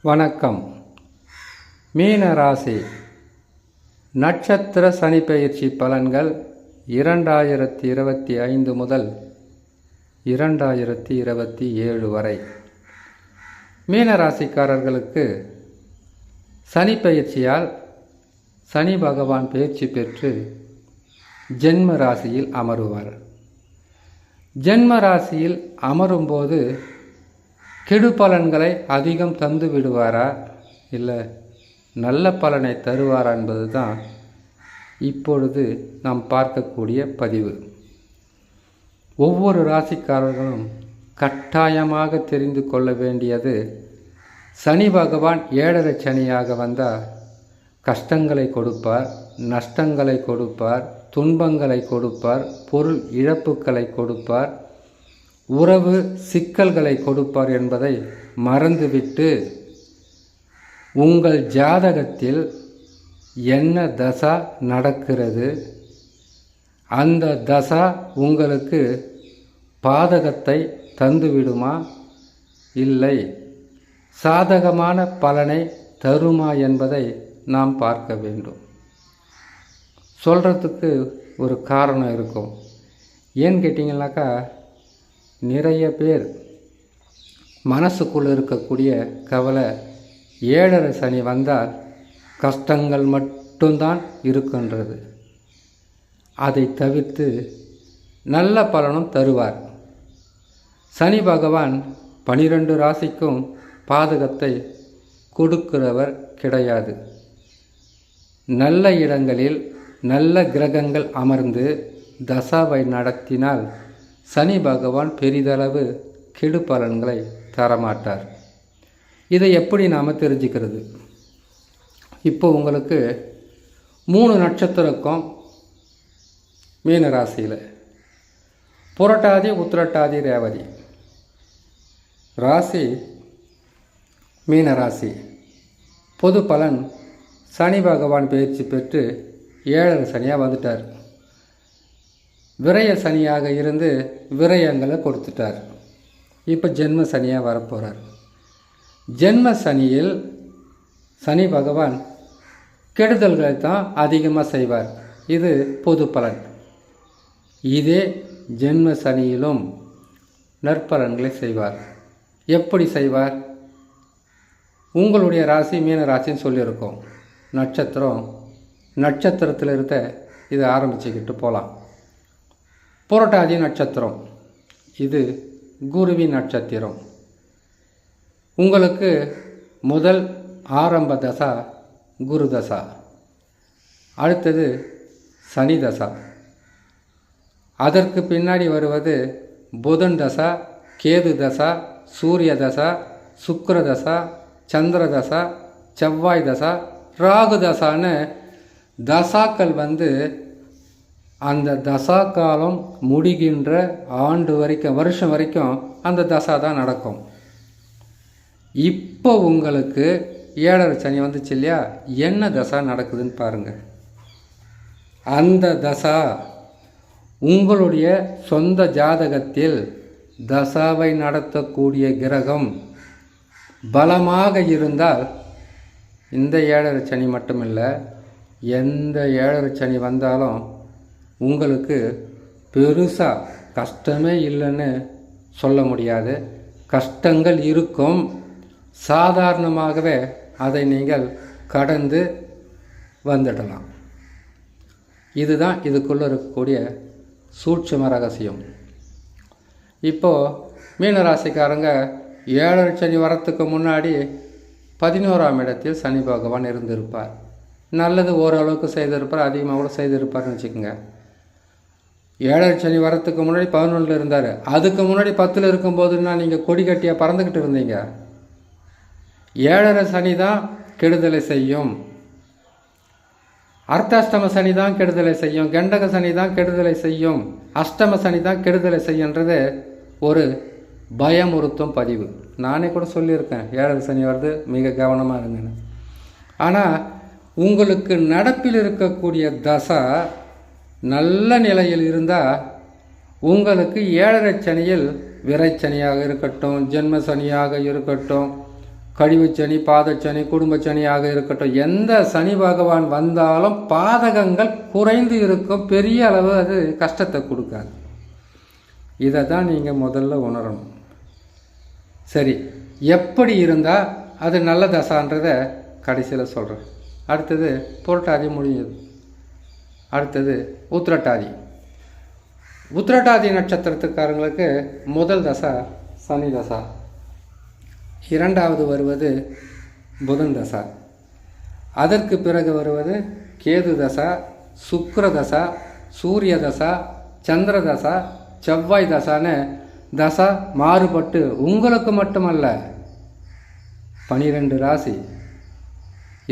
வணக்கம். மீன ராசி நட்சத்திர சனிப்பெயர்ச்சி பலன்கள் 2025 முதல் 2027 வரை. மீன ராசிக்காரர்களுக்கு சனிப்பெயர்ச்சியால் சனி பகவான் பயிற்சி பெற்று ஜென்ம ராசியில் அமருவார். ஜென்ம ராசியில் அமரும்போது கெடு பலன்களை அதிகம் தந்து விடுவாரா, இல்லை நல்ல பலனை தருவாரா என்பது தான் இப்பொழுது நாம் பார்க்கக்கூடிய பதிவு. ஒவ்வொரு ராசிக்காரர்களும் கட்டாயமாக தெரிந்து கொள்ள வேண்டியது, சனி பகவான் 7.5 சனியாக வந்தால் கஷ்டங்களை கொடுப்பார், நஷ்டங்களை கொடுப்பார், துன்பங்களை கொடுப்பார், பொருள் இழப்புகளை கொடுப்பார், உறவு சிக்கல்களை கொடுப்பார் என்பதை மறந்துவிட்டு உங்கள் ஜாதகத்தில் என்ன தசா நடக்கிறது, அந்த தசா உங்களுக்கு பாதகத்தை தந்துவிடுமா, இல்லை சாதகமான பலனை தருமா என்பதை நாம் பார்க்க வேண்டும். சொல்கிறதுக்கு ஒரு காரணம் இருக்கும். ஏன்னு கேட்டிங்கனாக்கா, நிறைய பேர் மனசுக்குள்ளே இருக்கக்கூடிய கவலை 7.5 சனி வந்தால் கஷ்டங்கள் மட்டும்தான் இருக்கின்றது. அதை தவிர்த்து நல்ல பலனும் தருவார். சனி பகவான் 12 ராசிக்கும் பாதகத்தை கொடுக்கிறவர் கிடையாது. நல்ல இடங்களில் நல்ல கிரகங்கள் அமர்ந்து தசாவை நடத்தினால் சனி பகவான் பெரிதளவு கெடு பலன்களை தரமாட்டார். இதை எப்படி நாம் தெரிஞ்சுக்கிறது? இப்போ உங்களுக்கு 3 நட்சத்திரக்கும் மீன ராசியில் புரட்டாதி, உத்திரட்டாதி, ரேவதி ராசி மீன ராசி. பொது பலன், சனி பகவான் பயிற்சி பெற்று 7.5 சனியாக வந்துட்டார். விரய சனியாக இருந்து விரயங்களை கொடுத்துட்டார். இப்போ ஜென்ம சனியாக வரப்போகிறார். ஜென்ம சனியில் சனி பகவான் கெடுதல்களை தான் அதிகமாக செய்வார். இது பொது பலன். இதே ஜென்ம சனியிலும் நற்பலன்களை செய்வார். எப்படி செய்வார்? உங்களுடைய ராசி மீன ராசின்னு சொல்லியிருக்கோம். நட்சத்திரத்தில் இருக்க இதை ஆரம்பிச்சுக்கிட்டு போகலாம். புரட்டாதி நட்சத்திரம், இது குருவின் நட்சத்திரம். உங்களுக்கு முதல் ஆரம்ப தசா குரு தசா, அடுத்தது சனி தசா, அதற்கு பின்னாடி வருவது புதன் தசா, கேது தசா, சூரிய தசா, சுக்கிர தசா, சந்திர தசா, செவ்வாய் தசா, ராகு தசான்னு தசாக்கள் அந்த தசா காலம் முடிகின்ற ஆண்டு வரைக்கும், வருஷம் வரைக்கும் அந்த தசா தான் நடக்கும். இப்போ உங்களுக்கு 7.5 சனி வந்துச்சு இல்லையா, என்ன தசா நடக்குதுன்னு பாருங்கள். அந்த தசா உங்களுடைய சொந்த ஜாதகத்தில் தசாவை நடத்தக்கூடிய கிரகம் பலமாக இருந்தால், இந்த 7.5 சனி மட்டுமில்லை, எந்த 7.5 சனி வந்தாலும் உங்களுக்கு பெருசாக கஷ்டமே இல்லைன்னு சொல்ல முடியாது. கஷ்டங்கள் இருக்கும், சாதாரணமாகவே அதை நீங்கள் கடந்து வந்துடலாம். இதுதான் இதுக்குள்ளே இருக்கக்கூடிய சூட்சும ரகசியம். இப்போது மீனராசிக்காரங்க 7.5 சனி வரத்துக்கு முன்னாடி 11ஆம் இடத்தில் சனி பகவான் இருந்திருப்பார். நல்லது ஓரளவுக்கு செய்திருப்பார், அதிகமாக கூட செய்திருப்பார்னு வச்சுக்கோங்க. 7.5 சனி வரத்துக்கு முன்னாடி 11 இருந்தார். அதுக்கு முன்னாடி 10 இருக்கும்போதுன்னா நீங்கள் கொடி கட்டியாக பறந்துக்கிட்டு இருந்தீங்க. 7.5 சனி தான் கெடுதலை செய்யும், அர்த்தாஷ்டம சனி தான் கெடுதலை செய்யும், கண்டக சனி தான் கெடுதலை செய்யும், அஷ்டம சனி தான் கெடுதலை செய்யுன்றது ஒரு பயமுறுத்தும் பதிவு. நானே கூட சொல்லியிருக்கேன், 7.5 சனி வருது, மிக கவனமாக இருங்கன்னு. ஆனால் உங்களுக்கு நடப்பில் இருக்கக்கூடிய தசா நல்ல நிலையில் இருந்தால் உங்களுக்கு 7.5 சனியில் விரைச்சனியாக இருக்கட்டும், ஜென்ம சனியாக இருக்கட்டும், கழிவுச்சனி, பாதச்சனி, குடும்பச்சனியாக இருக்கட்டும், எந்த சனி பகவான் வந்தாலும் பாதகங்கள் குறைந்து இருக்கும், பெரிய அளவு அது கஷ்டத்தை கொடுக்காது. இதை தான் நீங்கள் முதல்ல உணரணும். சரி, எப்படி இருந்தால் அது நல்ல தசான்றதை கடைசியில் சொல்கிறேன். அடுத்தது புரட்டாதி முடியுது. அடுத்தது உத்திரட்டாதி. உத்திரட்டாதி நட்சத்திரத்துக்காரங்களுக்கு முதல் தசா சனி தசா, இரண்டாவது வருவது புதன் தசா, அதற்கு பிறகு வருவது கேது தசா, சுக்கிர தசா, சூரிய தசா, சந்திர தசா, செவ்வாய் தசான்னு தசா மாறுபட்டு உங்களுக்கு மட்டுமல்ல 12 ராசி,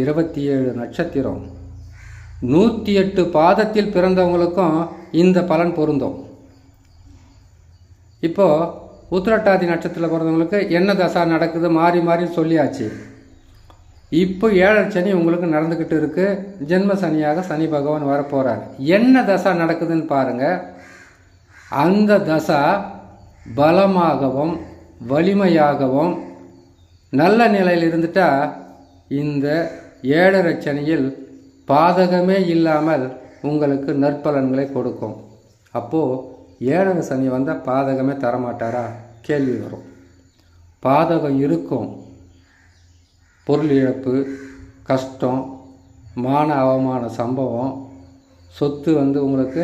27 நட்சத்திரம், 108 பாதத்தில் பிறந்தவங்களுக்கும் இந்த பலன் பொருந்தும். இப்போது உத்திரட்டாதி நட்சத்திரத்தில் பிறந்தவங்களுக்கு என்ன தசா நடக்குது மாறி மாறி சொல்லியாச்சு. இப்போ 7 சனி உங்களுக்கு நடந்துக்கிட்டு இருக்குது. ஜென்ம சனியாக சனி பகவான் வரப்போகிறார். என்ன தசா நடக்குதுன்னு பாருங்கள். அந்த தசா பலமாகவும் வலிமையாகவும் நல்ல நிலையில் இருந்துட்டால் இந்த 7 சனியில் பாதகமே இல்லாமல் உங்களுக்கு நற்பலன்களை கொடுக்கும். அப்போது 7 சனி வந்தால் பாதகமே தரமாட்டாரா கேள்வி வரும். பாதகம் இருக்கும். பொருள் இழப்பு, கஷ்டம், மான அவமான சம்பவம், சொத்து உங்களுக்கு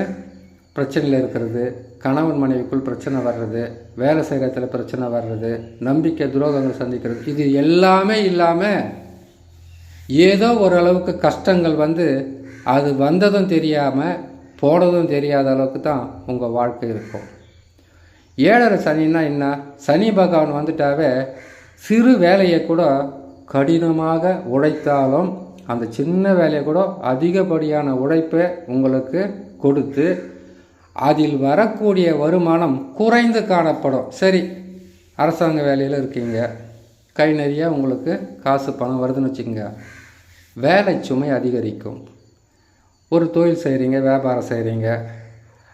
பிரச்சனையில் இருக்கிறது, கணவன் மனைவிக்குள் பிரச்சனை வர்றது, வேலை செய்கிற இடத்துல பிரச்சனை வர்றது, நம்பிக்கை துரோகங்கள் சந்திக்கிறது, இது எல்லாமே இல்லாமல் ஏதோ ஓரளவுக்கு கஷ்டங்கள் அது வந்ததும் தெரியாமல் போனதும் தெரியாத அளவுக்கு தான் உங்கள் வாழ்க்கை இருக்கும். 7 சனின்னா என்ன? சனி பகவான் வந்துட்டாவே சிறு வேலையை கூட கடினமாக உழைத்தாலும் அந்த சின்ன வேலையை கூட அதிகப்படியான உழைப்பை உங்களுக்கு கொடுத்து அதில் வரக்கூடிய வருமானம் குறைந்து காணப்படும். சரி, அரசாங்க வேலையில் இருக்கீங்க, கை நிறைய உங்களுக்கு காசு பணம் வருதுன்னு வச்சுக்கோங்க, வேலை சுமை அதிகரிக்கும். ஒரு தொழில் செய்கிறீங்க, வியாபாரம் செய்கிறீங்க,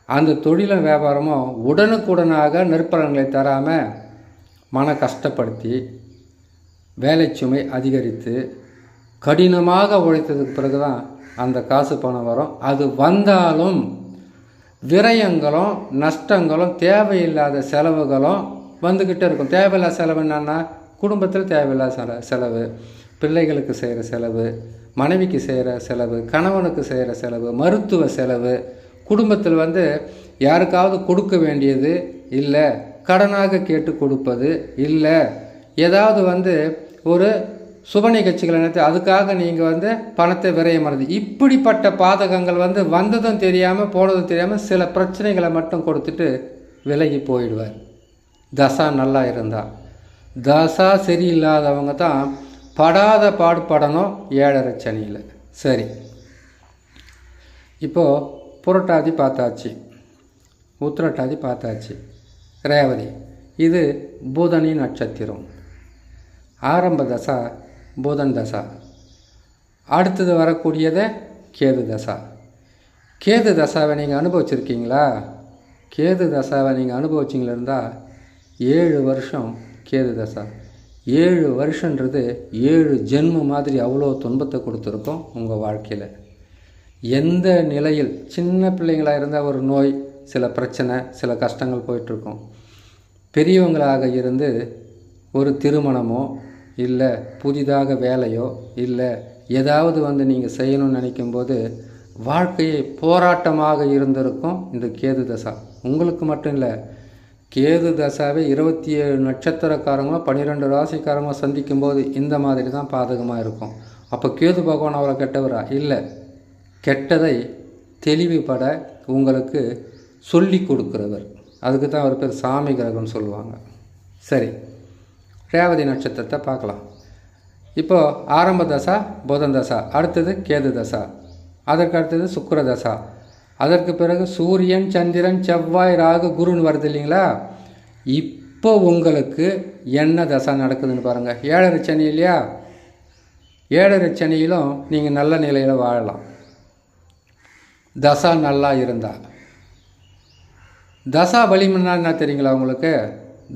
அந்த தொழிலும் வியாபாரமும் உடனுக்குடனாக நற்பலன்களை தராமல் மன கஷ்டப்படுத்தி வேலை சுமை அதிகரித்து கடினமாக உழைத்ததுக்கு பிறகு தான் அந்த காசு பணம் வரும். அது வந்தாலும் விரயங்களும் நஷ்டங்களும் தேவையில்லாத செலவுகளும் வந்துக்கிட்டே இருக்கும். தேவையில்லாத செலவு என்னன்னா, குடும்பத்தில் தேவையில்லாத செலவு, பிள்ளைகளுக்கு செய்கிற செலவு, மனைவிக்கு செய்கிற செலவு, கணவனுக்கு செய்கிற செலவு, மருத்துவ செலவு, குடும்பத்தில் யாருக்காவது கொடுக்க வேண்டியது இல்லை, கடனாக கேட்டு கொடுப்பது இல்லை, ஏதாவது ஒரு சுப நிகழ்ச்சிகளை நினைத்து அதுக்காக நீங்கள் பணத்தை விரயமானது, இப்படிப்பட்ட பாதகங்கள் வந்ததும் தெரியாமல் போனதும் தெரியாமல் சில பிரச்சனைகளை மட்டும் கொடுத்துட்டு விலகி போயிடுவார். தசா நல்லா இருந்தால். தசா சரியில்லாதவங்க தான் படாத பாடுபடணும் 7 சனியில். சரி, இப்போது புரட்டாதி பார்த்தாச்சு, உத்திரட்டாதி பார்த்தாச்சு, ரேவதி இது புதனின் நட்சத்திரம். ஆரம்ப தசா புதன் தசா. அடுத்தது வரக்கூடியது கேது தசா. கேது தசாவை நீங்கள் அனுபவிச்சிருக்கீங்களா? கேது தசாவை நீங்கள் அனுபவிச்சிங்களா இருந்தால் 7 வருஷம் கேது தசா. 7 வருஷன்றது 7 ஜென்மம் மாதிரி அவ்வளோ துன்பத்தை கொடுத்துருக்கோம் உங்கள் வாழ்க்கையில். எந்த நிலையில் சின்ன பிள்ளைங்களாக இருந்தால் ஒரு நோய், சில பிரச்சனை, சில கஷ்டங்கள் போயிட்டுருக்கோம். பெரியவங்களாக இருந்து ஒரு திருமணமோ இல்லை புதிதாக வேலையோ இல்லை ஏதாவது நீங்கள் செய்யணும்னு நினைக்கும்போது வாழ்க்கையை போராட்டமாக இருந்திருக்கும் இந்த கேது தசா. உங்களுக்கு மட்டும் இல்லை, கேது தசாவை 27 நட்சத்திரக்காரங்களும் 12 ராசிக்காரங்களும் சந்திக்கும்போது இந்த மாதிரி தான் பாதகமாக இருக்கும். அப்போ கேது பகவான் அவரை கெட்டவரா? இல்லை, கெட்டதை தெளிவுபட உங்களுக்கு சொல்லி கொடுக்குறவர். அதுக்கு தான் அவர் பேர் சாமி கிரகம்னு சொல்லுவாங்க. சரி, ரேவதி நட்சத்திரத்தை பார்க்கலாம். இப்போது ஆரம்ப தசா புதன் தசா, அடுத்தது கேது தசா, அதற்கு அடுத்தது சுக்கிர தசா, அதற்கு பிறகு சூரியன், சந்திரன், செவ்வாய், ராகு, குருன்னு வருது இல்லைங்களா? இப்போ உங்களுக்கு என்ன தசா நடக்குதுன்னு பாருங்கள். 7 சனி இல்லையா? 7 சனியிலும் நீங்கள் நல்ல நிலையில் வாழலாம், தசா நல்லா இருந்தால். தசா வலிமைன்னா என்ன தெரியுங்களா உங்களுக்கு?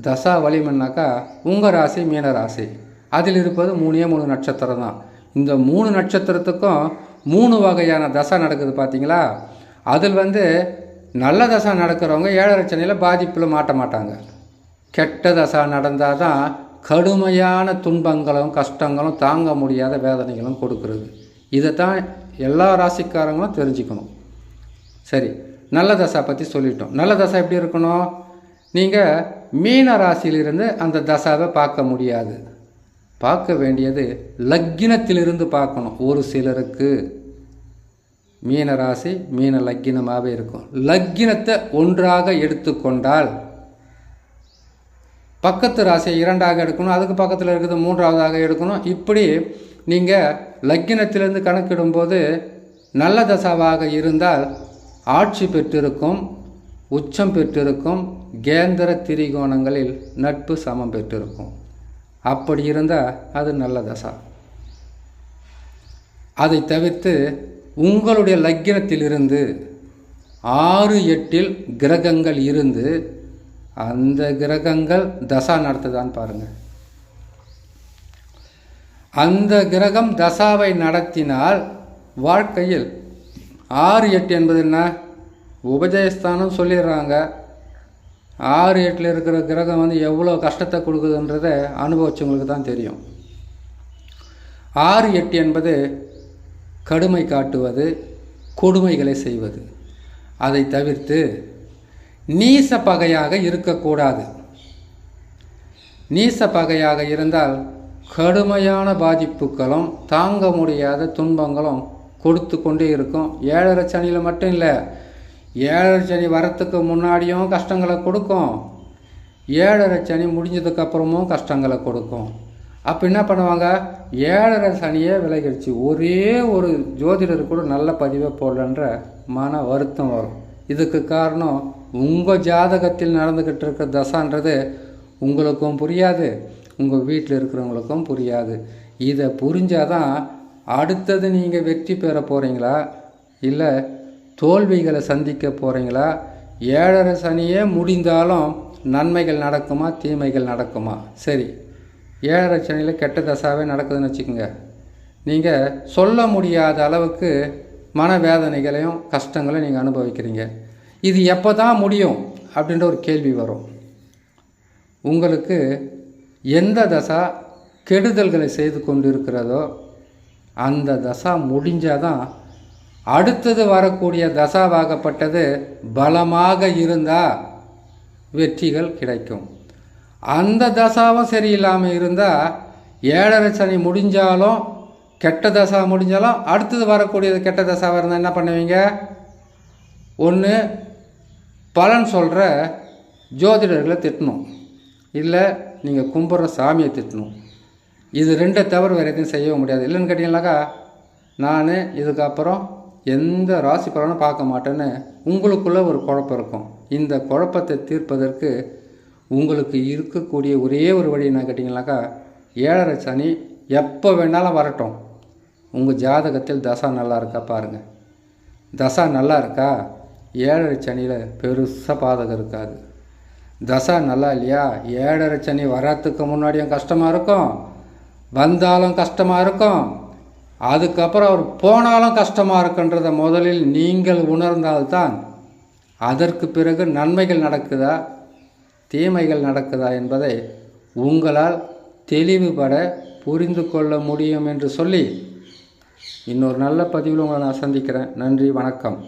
தசா வலிமைன்னாக்கா உங்கள் ராசி மீன ராசி, அதில் இருப்பது 3 நட்சத்திரம் தான். இந்த 3 நட்சத்திரத்துக்கும் 3 வகையான தசை நடக்குது பார்த்தீங்களா. அதில் நல்ல தசை நடக்கிறவங்க 7.5 சனியில் பாதிப்பில் மாட்ட மாட்டாங்க. கெட்ட தசை நடந்தால் தான் கடுமையான துன்பங்களும் கஷ்டங்களும் தாங்க முடியாத வேதனைகளும் கொடுக்கறது. இதைத்தான் எல்லா ராசிக்காரங்களும் தெரிஞ்சுக்கணும். சரி, நல்ல தசை பற்றி சொல்லிட்டோம். நல்ல தசை எப்படி இருக்கணும்? நீங்கள் மீன ராசியிலிருந்து அந்த தசாவை பார்க்க முடியாது. பார்க்க வேண்டியது லக்கினத்திலிருந்து பார்க்கணும். ஒரு சிலருக்கு மீன ராசி மீன லக்கினமாகவே இருக்கும். லக்கினத்தை ஒன்றாக எடுத்துக்கொண்டால் பக்கத்து ராசியை 2ஆக எடுக்கணும், அதுக்கு பக்கத்தில் இருக்கிறது 3ஆவதாக எடுக்கணும். இப்படி நீங்கள் லக்கினத்திலிருந்து கணக்கிடும்போது நல்ல தசாவாக இருந்தால் ஆட்சி பெற்றிருக்கும், உச்சம் பெற்றிருக்கும், கேந்திர திரிகோணங்களில் நட்பு சமம் பெற்றிருக்கும். அப்படி இருந்தால் அது நல்ல தசா. அதை தவிர்த்து உங்களுடைய லக்கினத்திலிருந்து 6-8 கிரகங்கள் இருந்து அந்த கிரகங்கள் தசா நடத்துதான்னு பாருங்கள். அந்த கிரகம் தசாவை நடத்தினால் வாழ்க்கையில் 6-8 என்பது என்ன? உபஜயஸ்தானம் சொல்லிடுறாங்க. 6-8 இருக்கிற கிரகம் எவ்வளோ கஷ்டத்தை கொடுக்குதுன்றதை அனுபவிச்சவங்களுக்கு தான் தெரியும். 6-8 என்பது கடுமை காட்டுவது, கொடுமைகளை செய்வது. அதை தவிர்த்து நீச பகையாக இருக்கக்கூடாது. நீச பகையாக இருந்தால் கடுமையான பாதிப்புகளும் தாங்க முடியாத துன்பங்களும் கொடுத்து கொண்டே இருக்கும். 7.5 சனியில் மட்டும் இல்லை, 7.5 சனி வரத்துக்கு முன்னாடியும் கஷ்டங்களை கொடுக்கும், 7.5 சனி முடிஞ்சதுக்கப்புறமும் கஷ்டங்களை கொடுக்கும். அப்போ என்ன பண்ணுவாங்க? 7.5 சனியே விலகிடுச்சு, ஒரே ஒரு ஜோதிடர் கூட நல்ல பதிவை போடலன்ற மன வருத்தம் வரும். இதுக்கு காரணம் உங்கள் ஜாதகத்தில் நடந்துக்கிட்டு இருக்க தசான்றது உங்களுக்கும் புரியாது, உங்கள் வீட்டில் இருக்கிறவங்களுக்கும் புரியாது. இதை புரிஞ்சாதான் அடுத்தது நீங்கள் வெற்றி பெற போகிறீங்களா இல்லை தோல்விகளை சந்திக்க போகிறீங்களா? 7.5 சனியே முடிந்தாலும் நன்மைகள் நடக்குமா தீமைகள் நடக்குமா? சரி, 7.5 சனியில் கெட்ட தசாவே நடக்குதுன்னு வச்சுக்கோங்க. நீங்கள் சொல்ல முடியாத அளவுக்கு மனவேதனைகளையும் கஷ்டங்களையும் நீங்கள் அனுபவிக்கிறீங்க. இது எப்போ தான் முடியும் அப்படின்ற ஒரு கேள்வி வரும். உங்களுக்கு எந்த தசா கெடுதல்களை செய்து கொண்டு இருக்கிறதோ அந்த தசா முடிஞ்சாதான் அடுத்தது வரக்கூடிய தசாவாகப்பட்டது பலமாக இருந்தால் வெற்றிகள் கிடைக்கும். அந்த தசாவும் சரியில்லாமல் இருந்தால் 7.5 சனி முடிஞ்சாலும் கெட்ட தசா முடிஞ்சாலும் அடுத்தது வரக்கூடியது கெட்ட தசாவாக இருந்தால் என்ன பண்ணுவீங்க? ஒன்று பலன் சொல்கிற ஜோதிடர்களை திட்டணும், இல்லை நீங்கள் கும்பிட்ற சாமியை திட்டணும். இது 2 தவிர வேறு எதையும் செய்யவே முடியாது. இல்லைன்னு கேட்டிங்கனாக்கா நான் இதுக்கப்புறம் எந்த ராசி பலனும் பார்க்க மாட்டேன்னு உங்களுக்குள்ளே ஒரு குழப்பம் இருக்கும். இந்த குழப்பத்தை தீர்ப்பதற்கு உங்களுக்கு இருக்கக்கூடிய ஒரே ஒரு வழி என்ன கேட்டிங்கனாக்கா 7.5 சனி எப்போ வேணாலும் வரட்டும், உங்கள் ஜாதகத்தில் தசா நல்லா இருக்கா பாருங்கள். தசா நல்லா இருக்கா? 7.5 சனியில் பெருசாக பாதகம் இருக்காது. தசா நல்லா இல்லையா? 7.5 சனி வர்றதுக்கு முன்னாடியும் கஷ்டமாக இருக்கும், வந்தாலும் கஷ்டமாக இருக்கும், அதுக்கப்புறம் அவர் போனாலும் கஷ்டமாக இருக்குன்றதை முதலில் நீங்கள் உணர்ந்தால்தான் அதற்கு பிறகு நன்மைகள் நடக்குதா தீமைகள் நடக்குதா என்பதை உங்களால் தெளிவுபட புரிந்து கொள்ள முடியும் என்று சொல்லி இன்னொரு நல்ல பதிவில் உங்களை நான் சந்திக்கிறேன். நன்றி, வணக்கம்.